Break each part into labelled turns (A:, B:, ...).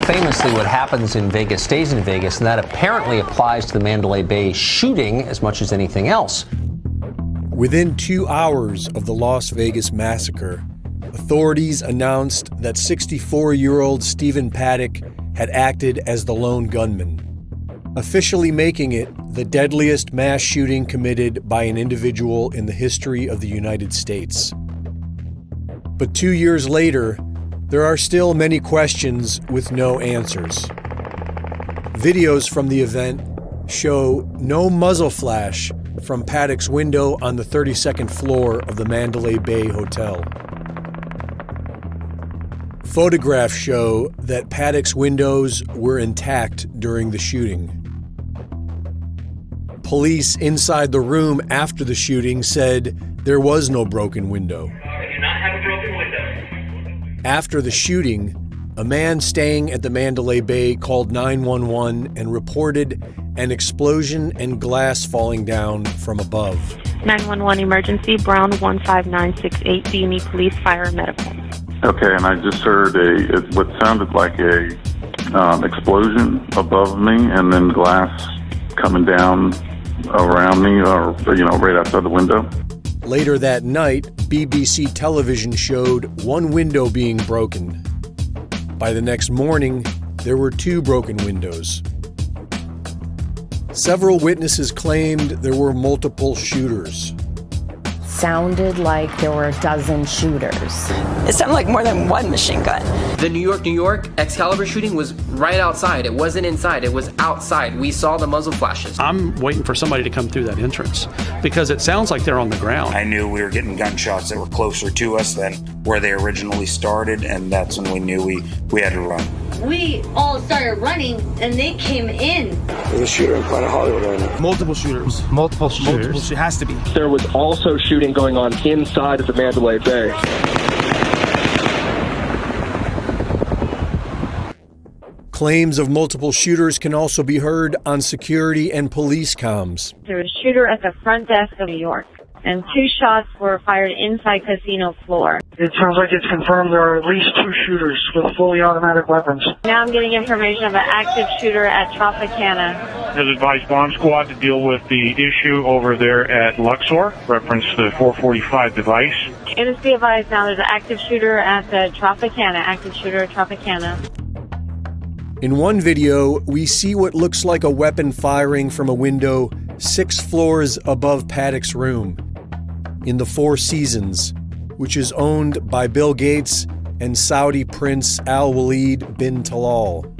A: Famously, what happens in Vegas stays in Vegas, and that apparently applies to the Mandalay Bay shooting as much as anything else.
B: Within 2 hours of the Las Vegas massacre, authorities announced that 64-year-old Stephen Paddock had acted as the lone gunman, officially making it the deadliest mass shooting committed by an individual in the history of the United States. But 2 years later, there are still many questions with no answers. Videos from the event show no muzzle flash from Paddock's window on the 32nd floor of the Mandalay Bay Hotel. Photographs show that Paddock's windows were intact during the shooting. Police inside the room after the shooting said there was no broken window.
C: I do not have a broken window.
B: After the shooting, a man staying at the Mandalay Bay called 911 and reported an explosion and glass falling down from above.
D: 911 emergency, Brown 15968. Do you need police, fire, or medical?
E: Okay, and I just heard what sounded like a explosion above me, and then glass coming down around me, or right outside the window.
B: Later that night, BBC television showed one window being broken. By the next morning, there were 2 broken windows. Several witnesses claimed there were multiple shooters.
F: Sounded like there were a dozen shooters.
G: It sounded like more than one machine gun.
H: The New York Excalibur shooting was right outside. It wasn't inside, it was outside. We saw the muzzle flashes.
I: I'm waiting for somebody to come through that entrance because it sounds like they're on the ground.
J: I knew we were getting gunshots that were closer to us than where they originally started, and that's when we knew we had to run.
K: We all started running, and they came in.
L: There's a shooter in front of Hollywood right now.
M: Multiple shooters. It has to be.
N: There was also shooting going on inside of the Mandalay Bay.
B: Claims of multiple shooters can also be heard on security and police comms.
D: There was a shooter at the front desk of New York, and 2 shots were fired inside casino floor.
O: It sounds like it's confirmed there are at least 2 shooters with fully automatic weapons.
D: Now I'm getting information of an active shooter at Tropicana.
P: Has advised bomb squad to deal with the issue over there at Luxor, reference the 445 device.
D: It is be advised now there's an active shooter at the Tropicana,
B: In one video, we see what looks like a weapon firing from a window 6 floors above Paddock's room in the Four Seasons, which is owned by Bill Gates and Saudi Prince Al Walid bin Talal.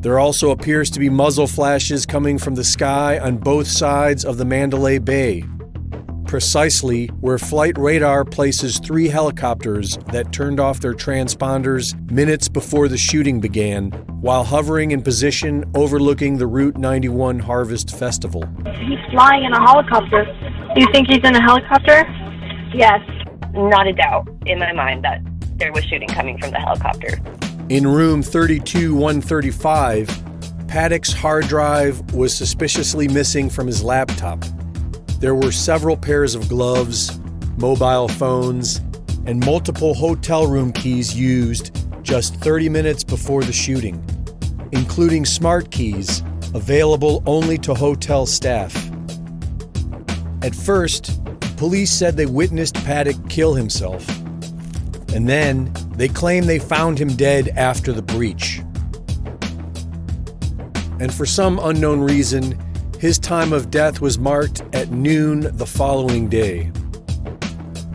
B: There also appears to be muzzle flashes coming from the sky on both sides of the Mandalay Bay, precisely where flight radar places 3 helicopters that turned off their transponders minutes before the shooting began, while hovering in position overlooking the Route 91 Harvest Festival.
D: He's flying in a helicopter. You think he's in a helicopter?
F: Yes, not a doubt in my mind that there was shooting coming from the helicopter.
B: In room 32135, Paddock's hard drive was suspiciously missing from his laptop. There were several pairs of gloves, mobile phones, and multiple hotel room keys used just 30 minutes before the shooting, including smart keys available only to hotel staff. At first, police said they witnessed Paddock kill himself, and then they claim they found him dead after the breach. And for some unknown reason, his time of death was marked at noon the following day.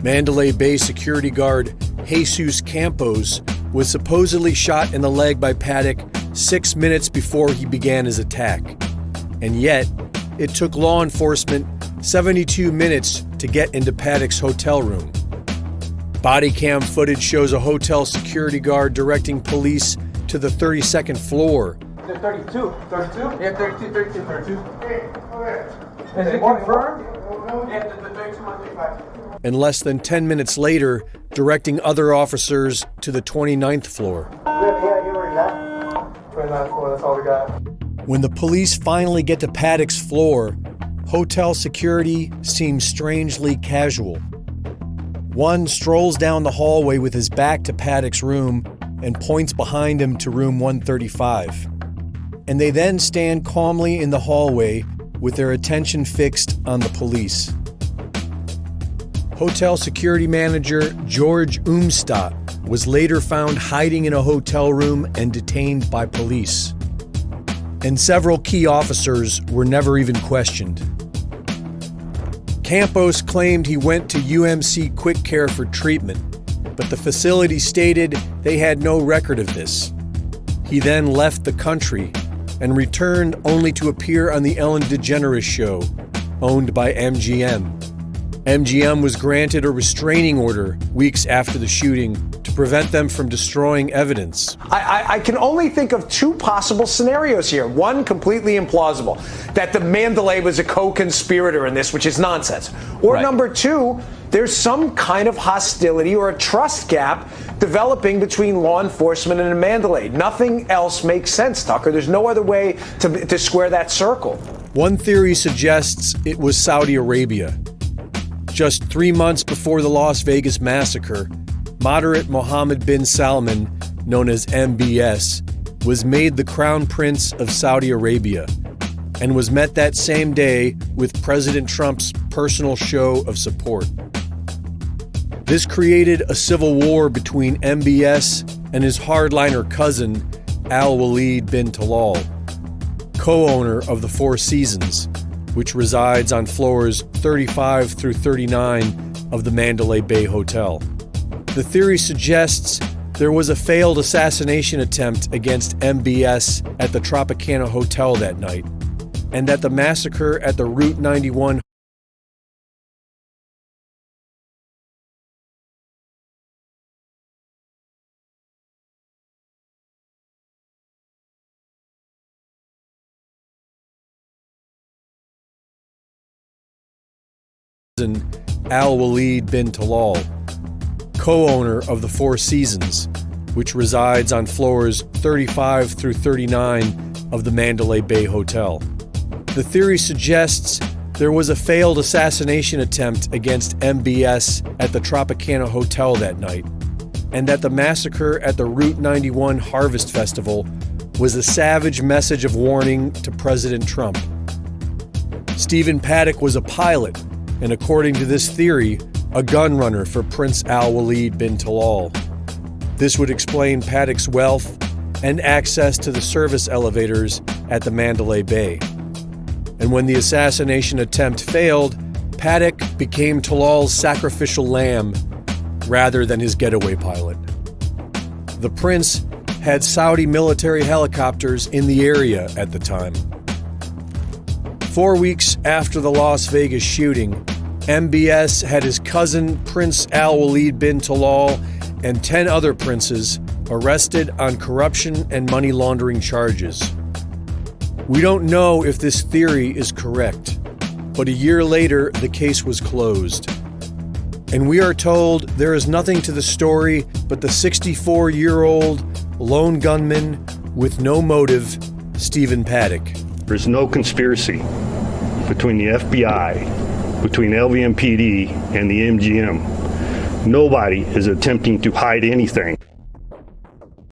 B: Mandalay Bay security guard Jesus Campos was supposedly shot in the leg by Paddock 6 minutes before he began his attack. And yet, it took law enforcement 72 minutes to get into Paddock's hotel room. Body cam footage shows a hotel security guard directing police to the 32nd floor.
Q: 32? Yeah, 32. Hey, okay.
O: Is it confirmed?
Q: Yeah, the 32 must be 5.
B: And less than 10 minutes later, directing other officers to the 29th floor.
Q: Yeah, you already got 29th floor, that's all we got.
B: When the police finally get to Paddock's floor, hotel security seems strangely casual. One strolls down the hallway with his back to Paddock's room and points behind him to room 135. And they then stand calmly in the hallway with their attention fixed on the police. Hotel security manager George Umstadt was later found hiding in a hotel room and detained by police. And several key officers were never even questioned. Campos claimed he went to UMC Quick Care for treatment, but the facility stated they had no record of this. He then left the country and returned only to appear on the Ellen DeGeneres Show, owned by MGM. MGM was granted a restraining order weeks after the shooting to prevent them from destroying evidence.
R: I can only think of two possible scenarios here. One, completely implausible, that the Mandalay was a co-conspirator in this, which is nonsense. Or
A: Right.
R: number two, there's some kind of hostility or a trust gap developing between law enforcement and the Mandalay. Nothing else makes sense, Tucker. There's no other way to square that circle.
B: One theory suggests it was Saudi Arabia. Just 3 months before the Las Vegas massacre, moderate Mohammed bin Salman, known as MBS, was made the Crown Prince of Saudi Arabia and was met that same day with President Trump's personal show of support. This created a civil war between MBS and his hardliner cousin, Al Walid bin Talal, co-owner of the Four Seasons, which resides on floors 35 through 39 of the Mandalay Bay Hotel. The theory suggests there was a failed assassination attempt against MBS at the Tropicana Hotel that night, and that the massacre at the Route 91 Al Walid bin Talal, co-owner of the Four Seasons, which resides on floors 35 through 39 of the Mandalay Bay Hotel. The theory suggests there was a failed assassination attempt against MBS at the Tropicana Hotel that night, and that the massacre at the Route 91 Harvest Festival was a savage message of warning to President Trump. Stephen Paddock was a pilot, and according to this theory, a gun runner for Prince Al Walid bin Talal. This would explain Paddock's wealth and access to the service elevators at the Mandalay Bay. And when the assassination attempt failed, Paddock became Talal's sacrificial lamb rather than his getaway pilot. The prince had Saudi military helicopters in the area at the time. 4 weeks after the Las Vegas shooting, MBS had his cousin Prince Al Walid bin Talal and 10 other princes arrested on corruption and money laundering charges. We don't know if this theory is correct, but a year later the case was closed. And we are told there is nothing to the story but the 64-year-old lone gunman with no motive, Stephen Paddock.
S: There's no conspiracy between the FBI, between LVMPD, and the MGM. Nobody is attempting to hide anything.